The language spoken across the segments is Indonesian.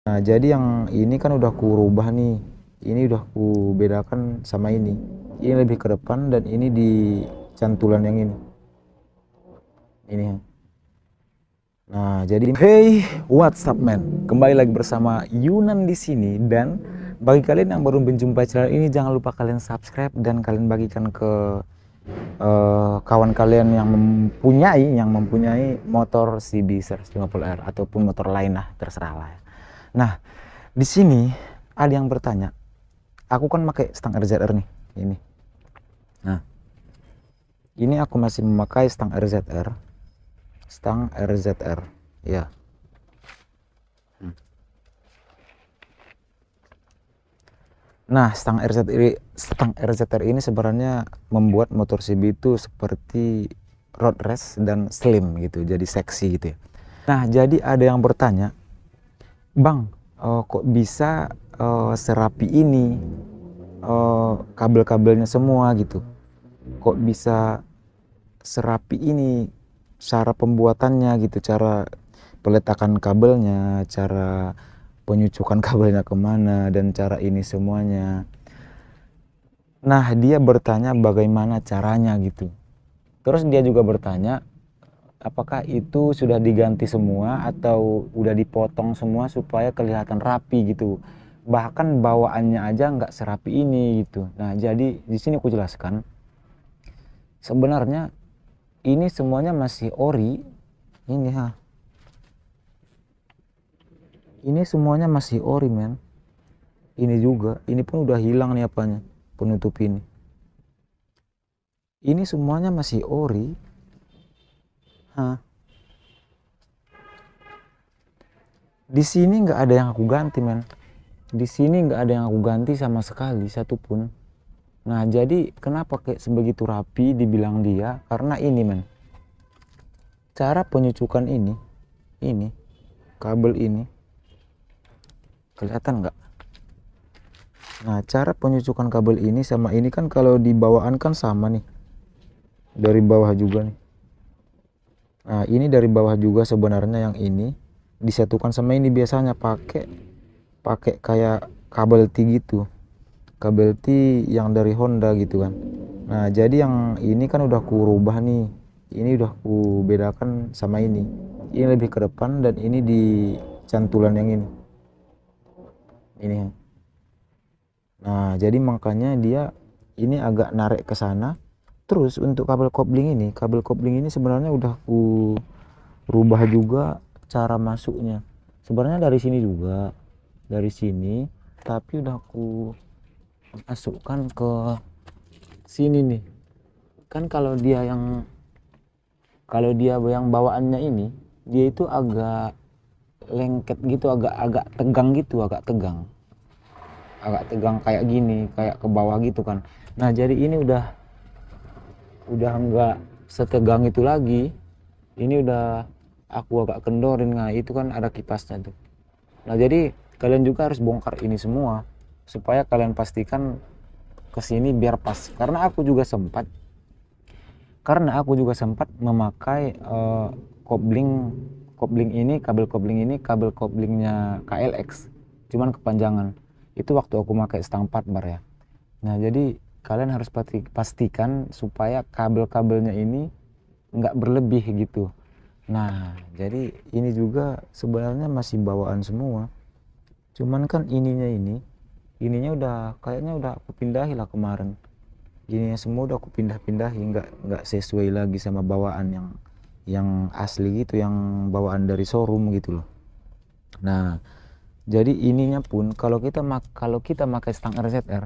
Nah, jadi yang ini kan udah ku rubah nih. Ini udah ku bedakan sama ini. Ini lebih ke depan dan ini di cantulan yang ini. Ini. Nah, jadi hey, what's up man? Kembali lagi bersama Yunan di sini dan bagi kalian yang baru menjumpai channel ini jangan lupa kalian subscribe dan kalian bagikan ke kawan kalian yang mempunyai motor CB 150R ataupun motor lain lah, terserah lah. Nah, di sini ada yang bertanya, aku kan pakai stang RZR nih, ini. Nah, ini aku masih memakai stang RZR, ya. Nah, stang RZR ini sebenarnya membuat motor CB itu seperti road race dan slim gitu, jadi seksi gitu ya. Nah, jadi ada yang bertanya, Bang, kok bisa serapi ini kabel-kabelnya semua gitu? Kok bisa serapi ini cara pembuatannya gitu, cara peletakan kabelnya, cara penyucukan kabelnya kemana, dan cara ini semuanya. Nah, dia bertanya bagaimana caranya gitu. Terus dia juga bertanya, apakah itu sudah diganti semua atau udah dipotong semua supaya kelihatan rapi gitu. Bahkan bawaannya aja nggak serapi ini gitu. Nah, jadi di sini aku jelaskan, sebenarnya ini semuanya masih ori. Ini ha. Ini semuanya masih ori, men. Ini juga, ini pun udah hilang nih apanya, penutup ini. Ini semuanya masih ori. Hah. Di sini nggak ada yang aku ganti, men. Di sini nggak ada yang aku ganti sama sekali satupun. Nah, jadi kenapa kayak sebegitu rapi dibilang dia? Karena ini, men. Cara penyucukan ini kabel ini, kelihatan nggak? Nah, cara penyucukan kabel ini sama ini kan kalau di bawaan kan sama nih. Dari bawah juga nih. Nah, ini dari bawah juga sebenarnya, yang ini disatukan sama ini biasanya pakai pakai kayak kabel T gitu. Kabel T yang dari Honda gitu kan. Nah, jadi yang ini kan udah ku rubah nih. Ini udah ku bedakan sama ini. Ini lebih ke depan dan ini di cantulan yang ini. Ini. Nah, jadi makanya dia ini agak narik ke sana. Terus untuk kabel kopling ini sebenarnya udah ku rubah juga cara masuknya. Sebenarnya dari sini juga, dari sini, tapi udah ku masukkan ke sini nih. Kan kalau dia yang bawaannya ini, dia itu agak lengket gitu, agak tegang gitu, agak tegang kayak gini, kayak ke bawah gitu kan. Nah, jadi ini udah enggak setegang itu lagi. Ini udah aku agak kendorin. Nah, itu kan ada kipasnya tuh. Nah, jadi kalian juga harus bongkar ini semua supaya kalian pastikan ke sini biar pas. Karena aku juga sempat memakai kopling kopling ini, kabel koplingnya KLX, cuman kepanjangan. Itu waktu aku pakai stang 4 bar ya. Nah, jadi kalian harus pastikan supaya kabel-kabelnya ini nggak berlebih gitu. Nah, jadi ini juga sebenarnya masih bawaan semua. Cuman kan ininya udah kayaknya udah aku pindahin lah kemarin. Ininya semua udah aku pindahin, nggak sesuai lagi sama bawaan yang asli gitu, yang bawaan dari showroom gitu loh. Nah, jadi ininya pun kalau kita pakai stang RZR,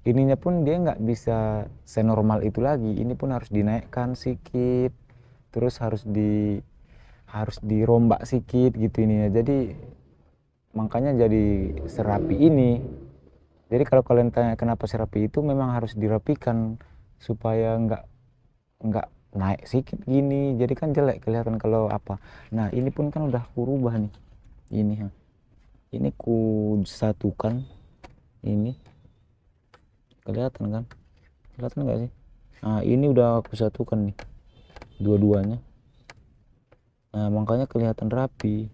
ininya pun dia nggak bisa senormal itu lagi. Ini pun harus dinaikkan sedikit, terus harus dirombak sedikit gitu ininya. Jadi makanya jadi serapi ini. Jadi kalau kalian tanya kenapa serapi, itu memang harus dirapikan supaya nggak naik sedikit gini. Jadi kan jelek kelihatan kalau apa. Nah, ini pun kan udah ku rubah nih. Ini ku satukan ini. Kelihatan kan? Kelihatan nggak sih? Nah, ini udah aku satukan nih dua-duanya. Nah, makanya kelihatan rapi.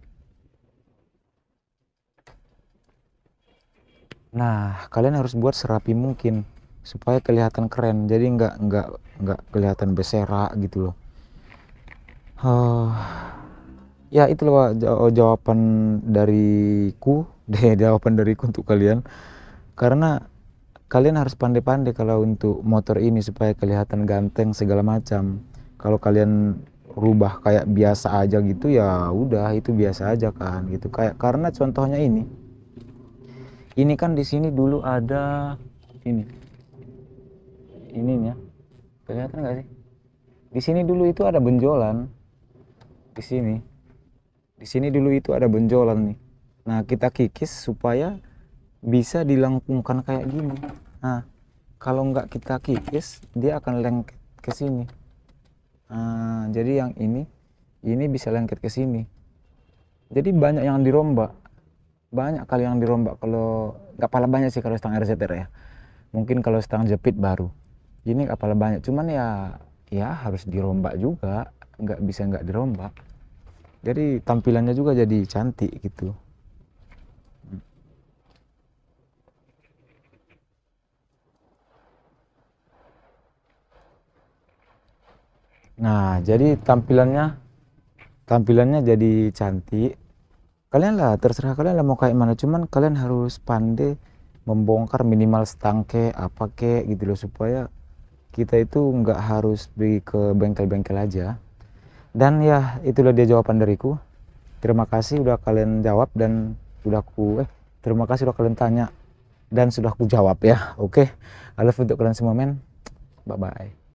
Nah, kalian harus buat serapi mungkin supaya kelihatan keren. Jadi nggak kelihatan berserak gitu loh. Ya itu loh jawaban dariku, deh jawaban dariku untuk kalian. Karena kalian harus pandai-pandai kalau untuk motor ini supaya kelihatan ganteng segala macam. Kalau kalian rubah kayak biasa aja gitu ya udah itu biasa aja kan gitu. Kayak karena contohnya ini kan di sini dulu ada ini ininya kelihatan nggak sih? Di sini dulu itu ada benjolan di sini. Di sini dulu itu ada benjolan nih. Nah, kita kikis supaya bisa dilengkungkan kayak gini. Nah, kalau nggak kita kikis, dia akan lengket ke sini. Nah, jadi yang ini bisa lengket ke sini. Jadi banyak yang dirombak. Banyak kali yang dirombak kalau nggak pala banyak sih kalau stang RZR ya. Mungkin kalau stang jepit baru. Ini nggak pala banyak. Cuman ya harus dirombak juga. Nggak bisa nggak dirombak. Jadi tampilannya juga jadi cantik gitu. Nah, jadi tampilannya jadi cantik. Kalian lah terserah kalian lah mau kayak mana, cuman kalian harus pandai membongkar minimal stang ke apa ke gitu loh supaya kita itu nggak harus pergi ke bengkel-bengkel aja. Dan ya itulah dia jawaban dariku. Terima kasih udah kalian jawab dan terima kasih udah kalian tanya dan sudah aku jawab ya. Oke, I love untuk kalian semua men. Bye bye.